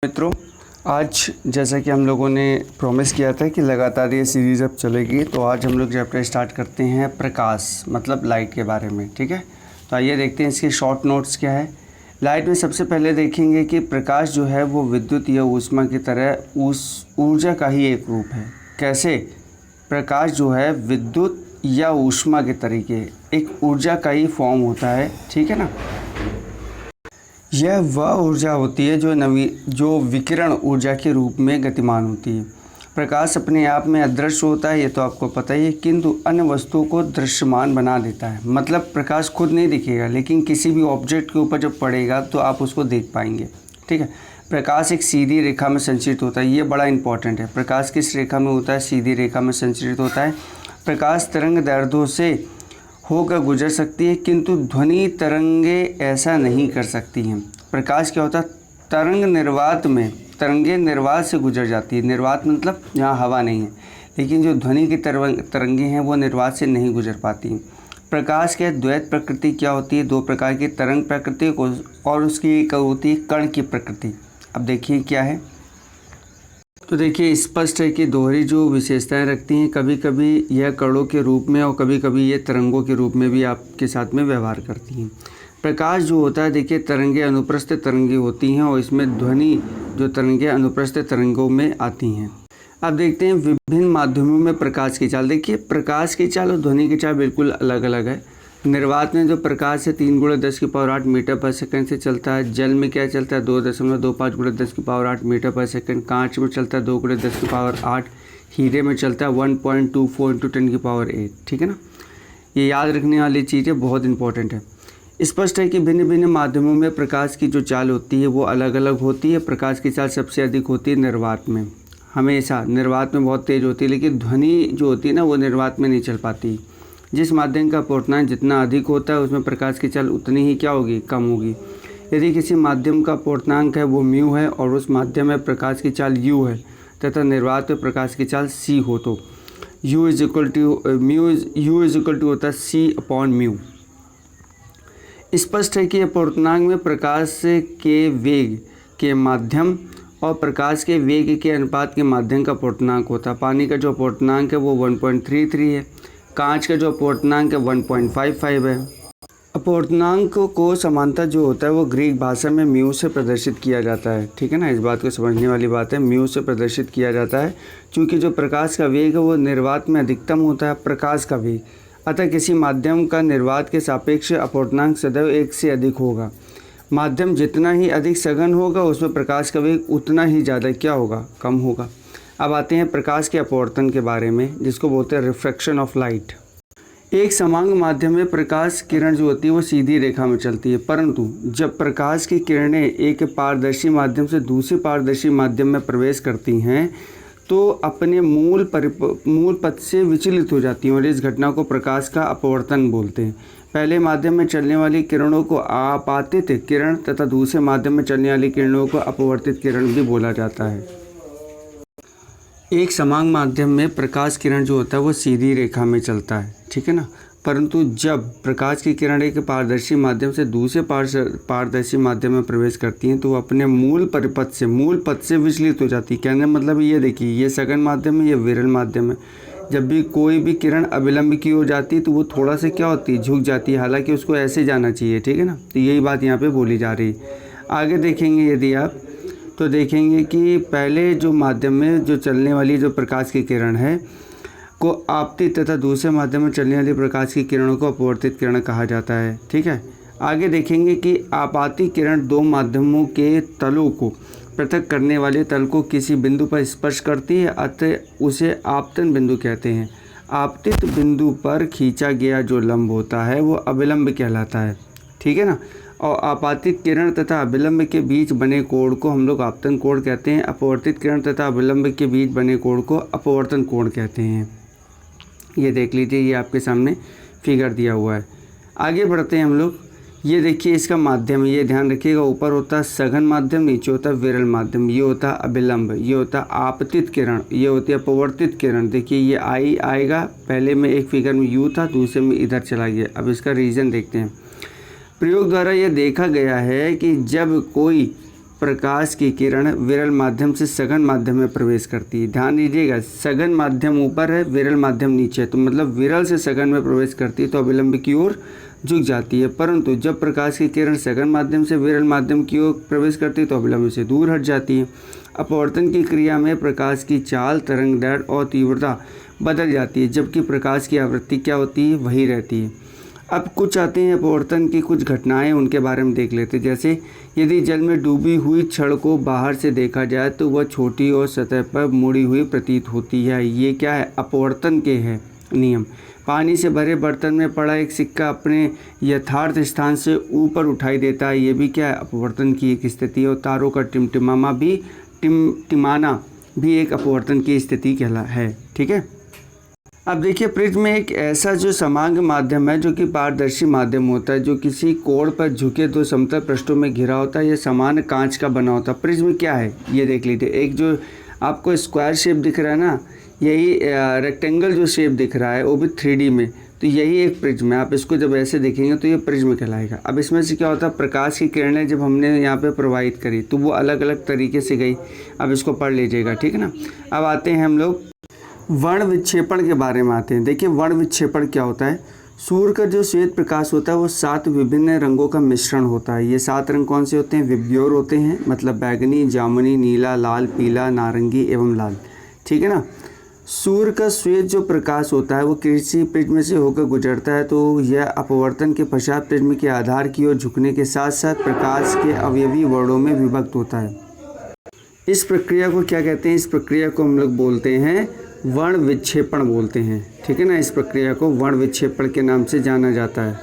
मित्रों, आज जैसा कि हम लोगों ने प्रॉमिस किया था कि लगातार ये सीरीज़ अब चलेगी, तो आज हम लोग चैप्टर स्टार्ट करते हैं प्रकाश मतलब लाइट के बारे में। ठीक है, तो आइए देखते हैं इसके शॉर्ट नोट्स क्या है। लाइट में सबसे पहले देखेंगे कि प्रकाश जो है वो विद्युत या ऊष्मा की तरह उस ऊर्जा का ही एक रूप है। कैसे? प्रकाश जो है विद्युत या ऊष्मा के तरीके एक ऊर्जा का ही फॉर्म होता है। ठीक है ना। यह वह ऊर्जा होती है जो विकिरण ऊर्जा के रूप में गतिमान होती है। प्रकाश अपने आप में अदृश्य होता है, ये तो आपको पता ही है, किंतु अन्य वस्तुओं को दृश्यमान बना देता है। मतलब प्रकाश खुद नहीं दिखेगा, लेकिन किसी भी ऑब्जेक्ट के ऊपर जब पड़ेगा तो आप उसको देख पाएंगे। ठीक है। प्रकाश एक सीधी रेखा में संचरित होता है, ये बड़ा इंपॉर्टेंट है। प्रकाश किस रेखा में होता है? सीधी रेखा में संचरित होता है। प्रकाश तरंग दैर्ध्यों से होकर गुजर सकती है, किंतु ध्वनि तरंगे ऐसा नहीं कर सकती हैं। प्रकाश क्या होता है? तरंगे निर्वात से गुजर जाती है। निर्वात मतलब यहाँ हवा नहीं है, लेकिन जो ध्वनि की तरंगे हैं वो निर्वात से नहीं गुजर पाती हैं। प्रकाश के द्वैत प्रकृति क्या होती है? दो प्रकार की तरंग प्रकृति और उसकी एक होती है कण की प्रकृति। अब देखिए क्या है। तो देखिए स्पष्ट है कि दोहरी जो विशेषताएं रखती हैं, कभी कभी यह कणों के रूप में और कभी कभी ये तरंगों के रूप में भी आपके साथ में व्यवहार करती हैं। प्रकाश जो होता है, देखिए तरंगे अनुप्रस्थ तरंगे होती हैं और इसमें ध्वनि जो तरंगे अनुप्रस्थ तरंगों में आती हैं। अब देखते हैं विभिन्न माध्यमों में प्रकाश की चाल। देखिए प्रकाश की चाल और ध्वनि की चाल बिल्कुल अलग अलग है। निर्वात में जो प्रकाश है 3 × 10⁸ मीटर पर सेकंड से चलता है। जल में क्या चलता है? 2.25 × 10⁸ मीटर पर सेकंड। कांच में चलता है 2 × 10⁸। हीरे में चलता है 1.24 × 10⁸। ठीक है ना। ये याद रखने वाली चीज़ें बहुत इंपॉर्टेंट है। स्पष्ट है कि भिन्न भिन्न माध्यमों में प्रकाश की जो चाल होती है वो अलग अलग होती है। प्रकाश की चाल सबसे अधिक होती है निर्वात में। हमेशा निर्वात में बहुत तेज़ होती है, लेकिन ध्वनि जो होती है ना वो निर्वात में नहीं चल पाती। जिस माध्यम का अपवर्तनांक जितना अधिक होता है उसमें प्रकाश की चाल उतनी ही क्या होगी? कम होगी। यदि किसी माध्यम का अपवर्तनांक है वो म्यू है और उस माध्यम में प्रकाश की चाल यू है तथा निर्वात में प्रकाश की चाल सी हो, तो यू इज इक्वल टू होता है C/μ। स्पष्ट है कि अपवर्तनांक में प्रकाश के वेग के माध्यम और प्रकाश के वेग के अनुपात के माध्यम का अपवर्तनांक होता है। पानी का जो अपवर्तनांक है वो 1.33 है। कांच का जो अपवर्तनांक है 1.55 है। अपवर्तनांक को समानता जो होता है वो ग्रीक भाषा में म्यू से प्रदर्शित किया जाता है। ठीक है ना, इस बात को समझने वाली बात है। म्यू से प्रदर्शित किया जाता है क्योंकि जो प्रकाश का वेग है वो निर्वात में अधिकतम होता है प्रकाश का वेग। अतः किसी माध्यम का निर्वात के सापेक्ष अपवर्तनांक सदैव 1 से अधिक होगा। माध्यम जितना ही अधिक सघन होगा उसमें प्रकाश का वेग उतना ही ज़्यादा क्या होगा? कम होगा। अब आते हैं प्रकाश के अपवर्तन के बारे में, जिसको बोलते हैं रिफ्रैक्शन ऑफ लाइट। एक समांग माध्यम में प्रकाश किरण जो होती है वो सीधी रेखा में चलती है, परंतु जब प्रकाश की किरणें एक पारदर्शी माध्यम से दूसरे पारदर्शी माध्यम में प्रवेश करती हैं तो अपने मूल पथ से विचलित हो जाती हैं और इस घटना को प्रकाश का अपवर्तन बोलते हैं। पहले माध्यम में चलने वाली किरणों को आपातित किरण तथा दूसरे माध्यम में चलने वाली किरणों को अपवर्तित किरण भी बोला जाता है। एक समांग माध्यम में प्रकाश किरण जो होता है वो सीधी रेखा में चलता है। ठीक है ना, परंतु जब प्रकाश की किरण एक पारदर्शी माध्यम से दूसरे पारदर्शी माध्यम में प्रवेश करती हैं तो वो अपने मूल पथ से विचलित हो जाती है। कहने का मतलब ये देखिए, ये सघन माध्यम है, ये विरल माध्यम है। जब भी कोई भी किरण अविलंब की हो जाती है तो वो थोड़ा सा क्या होती है? झुक जाती है, हालांकि उसको ऐसे जाना चाहिए। ठीक है ना, तो यही बात यहाँ पे बोली जा रही है। आगे देखेंगे यदि आप तो देखेंगे कि पहले जो माध्यम में जो चलने वाली जो प्रकाश की किरण है को आपतित तथा दूसरे माध्यम में चलने वाली प्रकाश की किरणों को अपवर्तित किरण कहा जाता है। ठीक है। आगे देखेंगे कि आपातित किरण दो माध्यमों के तलों को पृथक करने वाले तल को किसी बिंदु पर स्पर्श करती है, अतः उसे आपतन बिंदु कहते हैं। आपतित बिंदु पर खींचा गया जो लंब होता है वो अविलंब कहलाता है। ठीक है ना। और आपातित किरण तथा अविलंब के बीच बने कोण को हम लोग आपतन कोण कहते हैं। अपवर्तित किरण तथा अविलंब के बीच बने कोण को अपवर्तन कोण कहते हैं। ये देख लीजिए, ये आपके सामने फिगर दिया हुआ है। आगे बढ़ते हैं हम लोग। ये देखिए इसका माध्यम, ये ध्यान रखिएगा, ऊपर होता है सघन माध्यम, नीचे होता है विरल माध्यम। ये होता है अविलंब, ये होता है आपतित किरण, ये होती है अपवर्तित किरण। देखिए ये आएगा, पहले में एक फिगर में यू था, दूसरे में इधर चला गया। अब इसका रीज़न देखते हैं। प्रयोग द्वारा यह देखा गया है कि जब कोई प्रकाश की किरण विरल माध्यम से सघन माध्यम में प्रवेश करती है। ध्यान दीजिएगा, सघन माध्यम ऊपर है, विरल माध्यम नीचे है, तो मतलब विरल से सघन में प्रवेश करती है तो अभिलंब की ओर झुक जाती है। परंतु जब प्रकाश की किरण सघन माध्यम से विरल माध्यम की ओर प्रवेश करती है तो अभिलंब से दूर हट जाती है। अपवर्तन की क्रिया में प्रकाश की चाल, तरंगदैर्घ्य और तीव्रता बदल जाती है, जबकि प्रकाश की आवृत्ति क्या होती है, वही रहती है। अब कुछ आते हैं अपवर्तन की कुछ घटनाएं, उनके बारे में देख लेते हैं। जैसे यदि जल में डूबी हुई छड़ को बाहर से देखा जाए तो वह छोटी और सतह पर मुड़ी हुई प्रतीत होती है। ये क्या है, अपवर्तन के है नियम। पानी से भरे बर्तन में पड़ा एक सिक्का अपने यथार्थ स्थान से ऊपर उठाई देता है, ये भी क्या है, अपवर्तन की एक स्थिति है। और तारों का टिमटिमाना भी एक अपवर्तन की स्थिति कहला है। ठीक है। अब देखिए, प्रिज्म एक ऐसा जो समांग माध्यम है जो कि पारदर्शी माध्यम होता है, जो किसी कोण पर झुके दो समतल पृष्ठों में घिरा होता है। यह समान कांच का बना होता है। प्रिज्म क्या है ये देख लीजिए। एक जो आपको स्क्वायर शेप दिख रहा है ना, यही रेक्टेंगल जो शेप दिख रहा है वो भी 3D में, तो यही एक प्रिज्म है। आप इसको जब ऐसे देखेंगे तो ये प्रिज्म कहलाएगा। अब इसमें से क्या होता है, प्रकाश की किरणें जब हमने यहाँ पे प्रवाहित करी तो वो अलग अलग तरीके से गई। अब इसको पढ़ लीजिएगा, ठीक है ना। अब आते हैं हम लोग वर्ण विक्षेपण के बारे में आते हैं। देखिए, वर्ण विक्षेपण क्या होता है। सूर्य का जो श्वेत प्रकाश होता है वो 7 विभिन्न रंगों का मिश्रण होता है। ये 7 रंग कौन से होते हैं, विबग्योर होते हैं, मतलब बैगनी, जामुनी, नीला, लाल, पीला, नारंगी एवं लाल। ठीक है ना। सूर्य का श्वेत जो प्रकाश होता है वो किसी प्रिज्म से होकर गुजरता है, तो यह अपवर्तन के पश्चात प्रिज्म के आधार की ओर झुकने के साथ साथ प्रकाश के अवयवी वर्णों में विभक्त होता है। इस प्रक्रिया को क्या कहते हैं, इस प्रक्रिया को हम लोग बोलते हैं वर्ण विक्षेपण बोलते हैं। ठीक है ना। इस प्रक्रिया को वर्ण विक्षेपण के नाम से जाना जाता है।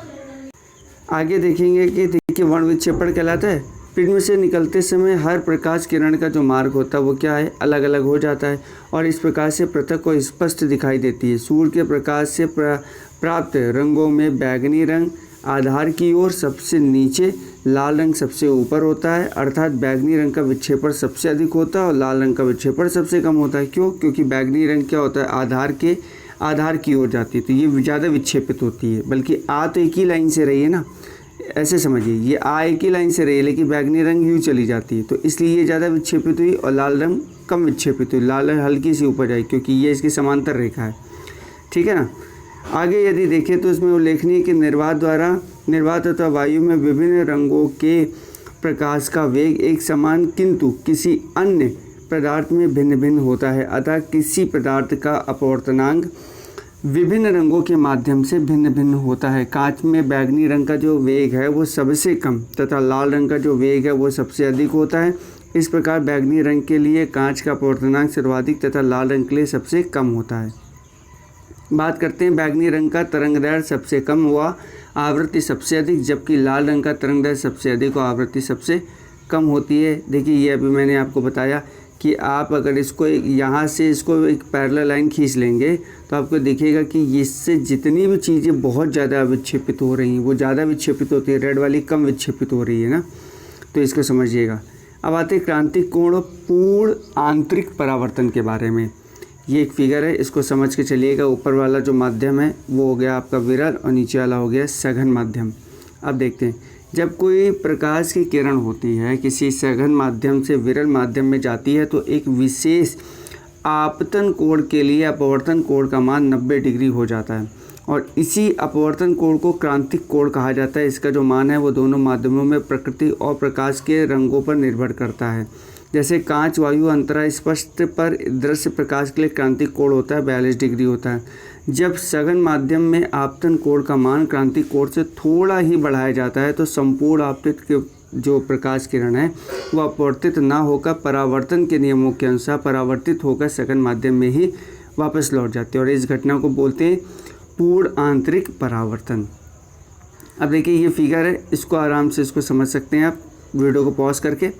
आगे देखेंगे कि देखिए वर्ण विक्षेपण कहलाता है, प्रिज्म से निकलते समय हर प्रकाश किरण का जो मार्ग होता है वो क्या है, अलग अलग हो जाता है और इस प्रकार से पृथक और स्पष्ट दिखाई देती है। सूर्य के प्रकाश से प्राप्त रंगों में बैगनी रंग आधार की ओर सबसे नीचे, लाल रंग सबसे ऊपर होता है, अर्थात बैगनी रंग का विक्षेपण सबसे अधिक होता है और लाल रंग का विक्षेपण सबसे कम होता है। क्यों? क्योंकि बैगनी रंग क्या होता है, आधार की ओर जाती है, तो ये ज़्यादा विक्षेपित होती है। बल्कि आ तो एक ही लाइन से रही है ना, ऐसे समझिए, ये आ एक ही लाइन से रही है लेकिन बैगनी रंग यूँ चली जाती है, तो इसलिए ये ज़्यादा विक्षेपित हुई और लाल रंग कम विक्षेपित हुई। लाल रंग हल्की सी ऊपर जाए क्योंकि ये इसकी समांतर रेखा है। ठीक है ना। आगे यदि देखें तो इसमें उल्लेखनीय कि निर्वात तथा वायु में विभिन्न रंगों के प्रकाश का वेग एक समान किंतु किसी अन्य पदार्थ में भिन्न भिन्न होता है। अतः किसी पदार्थ का अपवर्तनांक विभिन्न रंगों के माध्यम से भिन्न भिन्न होता है। कांच में बैगनी रंग का जो वेग है वो सबसे कम तथा लाल रंग का जो वेग है वो सबसे अधिक होता है। इस प्रकार बैगनी रंग के लिए कांच का अपवर्तनांक सर्वाधिक तथा लाल रंग के लिए सबसे कम होता है। बात करते हैं बैगनी रंग का तरंगदैर्घ्य सबसे कम हुआ, आवृत्ति सबसे अधिक, जबकि लाल रंग का तरंगदैर्घ्य सबसे अधिक और आवृत्ति सबसे कम होती है। देखिए, ये अभी मैंने आपको बताया कि आप अगर इसको यहाँ से इसको एक पैरेलल लाइन खींच लेंगे तो आपको दिखेगा कि इससे जितनी भी चीज़ें बहुत ज़्यादा विक्षेपित हो रही हैं वो ज़्यादा विक्षेपित होती है, रेड वाली कम विक्षेपित हो रही है ना, तो इसको समझिएगा। अब आते हैं क्रांतिक कोण पूर्ण आंतरिक परावर्तन के बारे में। ये एक फिगर है, इसको समझ के चलिएगा। ऊपर वाला जो माध्यम है वो हो गया आपका विरल और नीचे वाला हो गया सघन माध्यम। अब देखते हैं, जब कोई प्रकाश की किरण होती है किसी सघन माध्यम से विरल माध्यम में जाती है तो एक विशेष आपतन कोण के लिए अपवर्तन कोण का मान 90 डिग्री हो जाता है और इसी अपवर्तन कोण को क्रांतिक कोण कहा जाता है। इसका जो मान है वो दोनों माध्यमों में प्रकृति और प्रकाश के रंगों पर निर्भर करता है। जैसे कांच, वायु, अंतरा स्पष्ट पर दृश्य प्रकाश के लिए क्रांतिक कोण होता है 42 डिग्री होता है। जब सघन माध्यम में आपतन कोण का मान क्रांतिक कोण से थोड़ा ही बढ़ाया जाता है तो संपूर्ण आपतित के जो प्रकाश किरण है वो अपवर्तित ना होकर परावर्तन के नियमों के अनुसार परावर्तित होकर सघन माध्यम में ही वापस लौट जाती है और इस घटना को बोलते हैं पूर्ण आंतरिक परावर्तन। अब देखिए, ये फिगर है, इसको आराम से इसको समझ सकते हैं आप वीडियो को पॉज करके।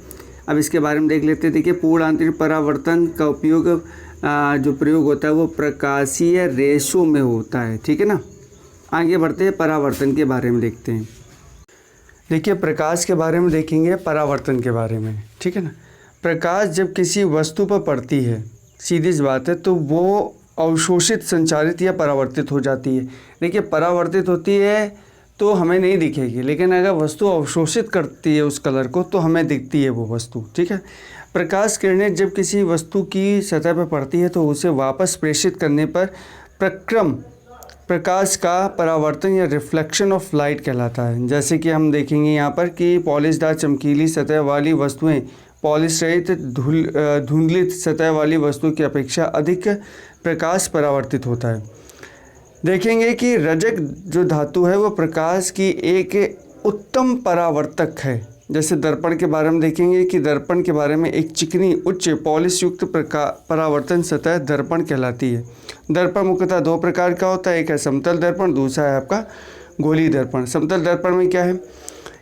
अब इसके बारे में देख लेते हैं। देखिए, पूर्ण आंतरिक परावर्तन का उपयोग जो प्रयोग होता है वो प्रकाशीय रेशों में होता है। ठीक है ना। आगे बढ़ते हैं, परावर्तन के बारे में देखते हैं। देखिए, प्रकाश के बारे में देखेंगे, परावर्तन के बारे में। ठीक है ना। प्रकाश जब किसी वस्तु पर पड़ती है, सीधी सी बात है, तो वो अवशोषित, संचारित या परावर्तित हो जाती है। देखिए, परावर्तित होती है तो हमें नहीं दिखेगी, लेकिन अगर वस्तु अवशोषित करती है उस कलर को तो हमें दिखती है वो वस्तु। ठीक है, प्रकाश किरणें जब किसी वस्तु की सतह पर पड़ती है तो उसे वापस प्रेषित करने पर प्रक्रम प्रकाश का परावर्तन या रिफ्लेक्शन ऑफ लाइट कहलाता है। जैसे कि हम देखेंगे यहाँ पर कि पॉलिशदार चमकीली सतह वाली वस्तुएं पॉलिश रहित धुंधलित सतह वाली वस्तु की अपेक्षा अधिक प्रकाश परावर्तित होता है। देखेंगे कि रजक जो धातु है वो प्रकाश की एक उत्तम परावर्तक है। जैसे दर्पण के बारे में देखेंगे कि दर्पण के बारे में एक चिकनी उच्च पॉलिश युक्त परावर्तन सतह दर्पण कहलाती है। दर्पण मुख्यतः दो प्रकार का होता है, एक है समतल दर्पण, दूसरा है आपका गोलीय दर्पण। समतल दर्पण में क्या है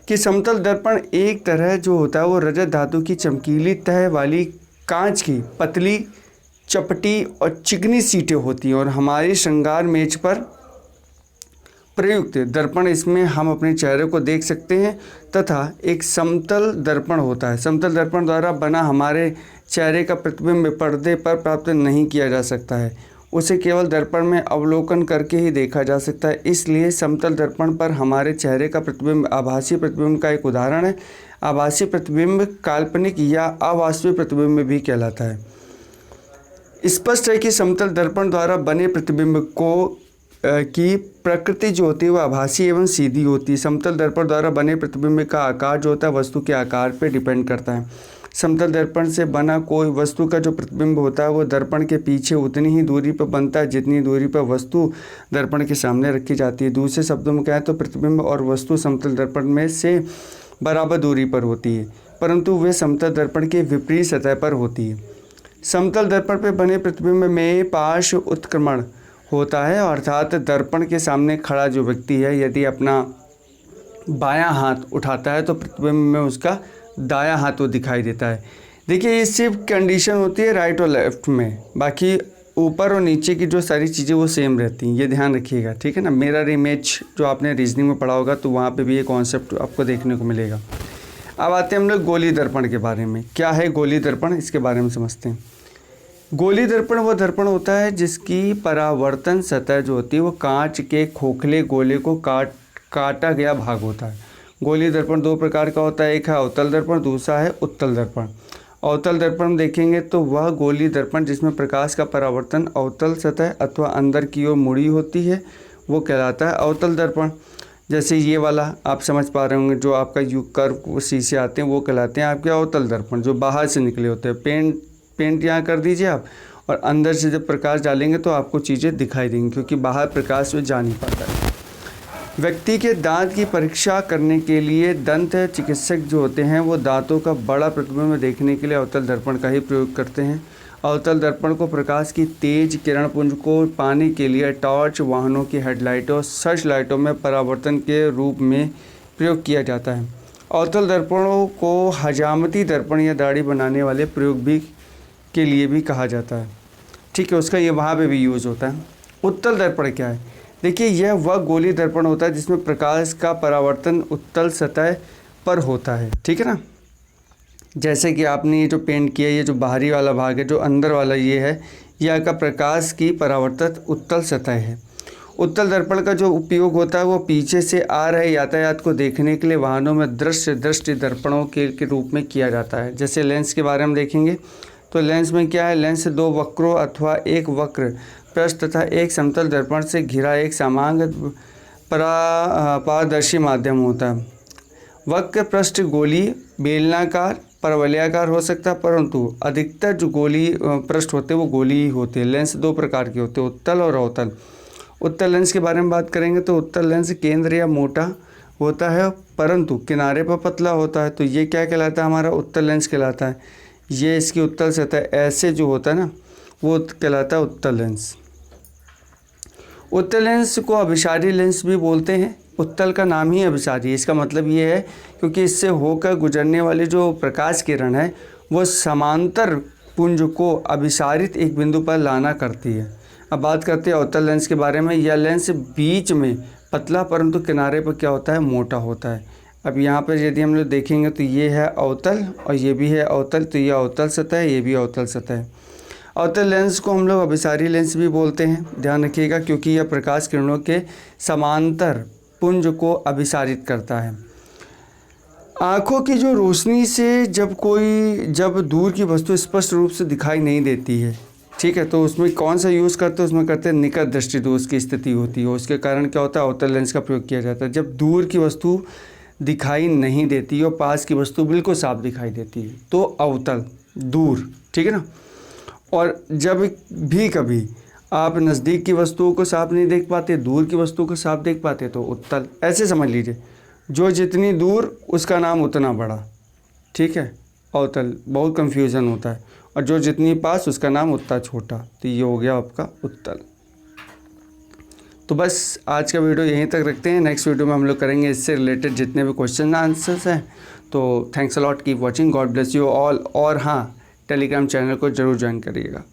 कि समतल दर्पण एक तरह जो होता है वो रजत धातु की चमकीली तह वाली कांच की पतली चपटी और चिकनी सीटें होती हैं और हमारी श्रृंगार मेज पर प्रयुक्त दर्पण, इसमें हम अपने चेहरे को देख सकते हैं। तथा एक समतल दर्पण होता है। समतल दर्पण द्वारा बना हमारे चेहरे का प्रतिबिंब पर्दे पर प्राप्त नहीं किया जा सकता है, उसे केवल दर्पण में अवलोकन करके ही देखा जा सकता है। इसलिए समतल दर्पण पर हमारे चेहरे का प्रतिबिंब आभासी प्रतिबिंब का एक उदाहरण है। आभासी प्रतिबिंब काल्पनिक या अवास्तविक प्रतिबिंब भी कहलाता है। स्पष्ट है कि समतल दर्पण द्वारा बने प्रतिबिंब को की प्रकृति जो होती है वह आभासी एवं सीधी होती है। समतल दर्पण द्वारा बने प्रतिबिंब का आकार जो होता है वस्तु के आकार पर डिपेंड करता है। समतल दर्पण से बना कोई वस्तु का जो प्रतिबिंब होता है वो दर्पण के पीछे उतनी ही दूरी पर बनता है जितनी दूरी पर वस्तु दर्पण के सामने रखी जाती है। दूसरे शब्दों में कहें तो प्रतिबिंब और वस्तु समतल दर्पण में से बराबर दूरी पर होती है, परंतु वे समतल दर्पण के विपरीत सतह पर होती है। समतल दर्पण पर बने प्रतिबिंब में पार्श्व उत्क्रमण होता है, अर्थात दर्पण के सामने खड़ा जो व्यक्ति है यदि अपना बायां हाथ उठाता है तो प्रतिबिंब में उसका दायां हाथ वो दिखाई देता है। देखिए ये सिर्फ कंडीशन होती है राइट और लेफ्ट में, बाकी ऊपर और नीचे की जो सारी चीज़ें वो सेम रहती हैं, ये ध्यान रखिएगा। ठीक है ना, मिरर इमेज जो आपने रीजनिंग में पढ़ा होगा तो वहाँ पे भी ये कॉन्सेप्ट आपको देखने को मिलेगा। अब आते हैं हम लोग गोलीय दर्पण के बारे में। क्या है गोलीय दर्पण, इसके बारे में समझते हैं। गोलीय दर्पण वो दर्पण होता है जिसकी परावर्तन सतह जो होती है वो कांच के खोखले गोले को काटा गया भाग होता है। गोलीय दर्पण दो प्रकार का होता है, एक है अवतल दर्पण, दूसरा है उत्तल दर्पण। अवतल दर्पण देखेंगे तो वह गोलीय दर्पण जिसमें प्रकाश का परावर्तन अवतल सतह अथवा अंदर की ओर मुड़ी होती है वो कहलाता है अवतल दर्पण। जैसे ये वाला आप समझ पा रहे होंगे, जो आपका यू कर्व शीशे आते हैं वो कहलाते हैं आपके अवतल दर्पण, जो बाहर से निकले होते हैं। पेंट यहाँ कर दीजिए आप, और अंदर से जब प्रकाश डालेंगे तो आपको चीज़ें दिखाई देंगी, क्योंकि बाहर प्रकाश में जा नहीं पाता है। व्यक्ति के दांत की परीक्षा करने के लिए दंत चिकित्सक जो होते हैं वो दांतों का बड़ा प्रतिबिंब देखने के लिए अवतल दर्पण का ही प्रयोग करते हैं। अवतल दर्पण को प्रकाश की तेज किरण पुंज को पाने के लिए टॉर्च, वाहनों की हेडलाइटों, सर्च लाइटों में परावर्तन के रूप में प्रयोग किया जाता है। अवतल दर्पणों को हजामती दर्पण या दाढ़ी बनाने वाले प्रयोग भी के लिए भी कहा जाता है। ठीक है, उसका ये वहाँ पे भी यूज़ होता है। उत्तल दर्पण क्या है, देखिए यह वह गोलीय दर्पण होता है जिसमें प्रकाश का परावर्तन उत्तल सतह पर होता है। ठीक है ना, जैसे कि आपने ये जो पेंट किया, ये जो बाहरी वाला भाग है, जो अंदर वाला ये है, यह का प्रकाश की परावर्तित उत्तल सतह है। उत्तल दर्पण का जो उपयोग होता है वो पीछे से आ रहे यातायात को देखने के लिए वाहनों में दृष्टि दर्पणों के रूप में किया जाता है। जैसे लेंस के बारे में देखेंगे तो लेंस में क्या है, लेंस दो वक्रों अथवा एक वक्र पृष्ठ तथा एक समतल दर्पण से घिरा एक समांग पारदर्शी माध्यम होता है। वक्र पृष्ठ गोलीय, बेलनाकार, परवलयाकार हो सकता है, परंतु अधिकतर जो गोलीय पृष्ठ होते हैं वो गोलीय होते हैं। लेंस दो प्रकार के होते हैं, उत्तल और अवतल। उत्तल लेंस के बारे में बात करेंगे तो उत्तल लेंस केंद्र या मोटा होता है परंतु किनारे पर पतला होता है, तो ये क्या कहलाता है, हमारा उत्तल लेंस कहलाता है। ये इसकी उत्तल सतह ऐसे जो होता है ना वो कहलाता है उत्तल लेंस। उत्तल लेंस को अभिसारी लेंस भी बोलते हैं। उत्तल का नाम ही अभिसारी, इसका मतलब ये है क्योंकि इससे होकर गुजरने वाली जो प्रकाश किरण है वो समांतर पुंज को अभिसारित एक बिंदु पर लाना करती है। अब बात करते हैं अवतल लेंस के बारे में। यह लेंस बीच में पतला परंतु किनारे पर क्या होता है, मोटा होता है। अब यहाँ पर यदि हम लोग देखेंगे तो ये है अवतल और ये भी है अवतल, तो ये अवतल सतह है, ये भी अवतल सतह है। अवतल लेंस को हम लोग अभिसारी लेंस भी बोलते हैं, ध्यान रखिएगा, क्योंकि यह प्रकाश किरणों के समांतर पुंज को अभिसारित करता है। आँखों की जो रोशनी से जब दूर की वस्तु स्पष्ट रूप से दिखाई नहीं देती है, ठीक है, तो उसमें कौन सा यूज़ करते हैं? उसमें करते हैं निकट दृष्टि दोष की स्थिति होती है। उसके कारण क्या होता है? अवतल लेंस का प्रयोग किया जाता है। जब दूर की वस्तु दिखाई नहीं देती और पास की वस्तु बिल्कुल साफ दिखाई देती है तो अवतल, दूर, ठीक है ना। और जब भी कभी आप नज़दीक की वस्तुओं को साफ नहीं देख पाते, दूर की वस्तुओं को साफ देख पाते तो उत्तल। ऐसे समझ लीजिए, जो जितनी दूर उसका नाम उतना बड़ा, ठीक है, अवतल। बहुत कंफ्यूजन होता है। और जो जितनी पास उसका नाम उतना छोटा, तो ये हो गया आपका उत्तल। तो बस आज का वीडियो यहीं तक रखते हैं। नेक्स्ट वीडियो में हम लोग करेंगे इससे रिलेटेड जितने भी क्वेश्चन आंसर्स हैं। तो thanks a lot, keep watching, God bless you all. और हाँ, टेलीग्राम चैनल को ज़रूर ज्वाइन करिएगा।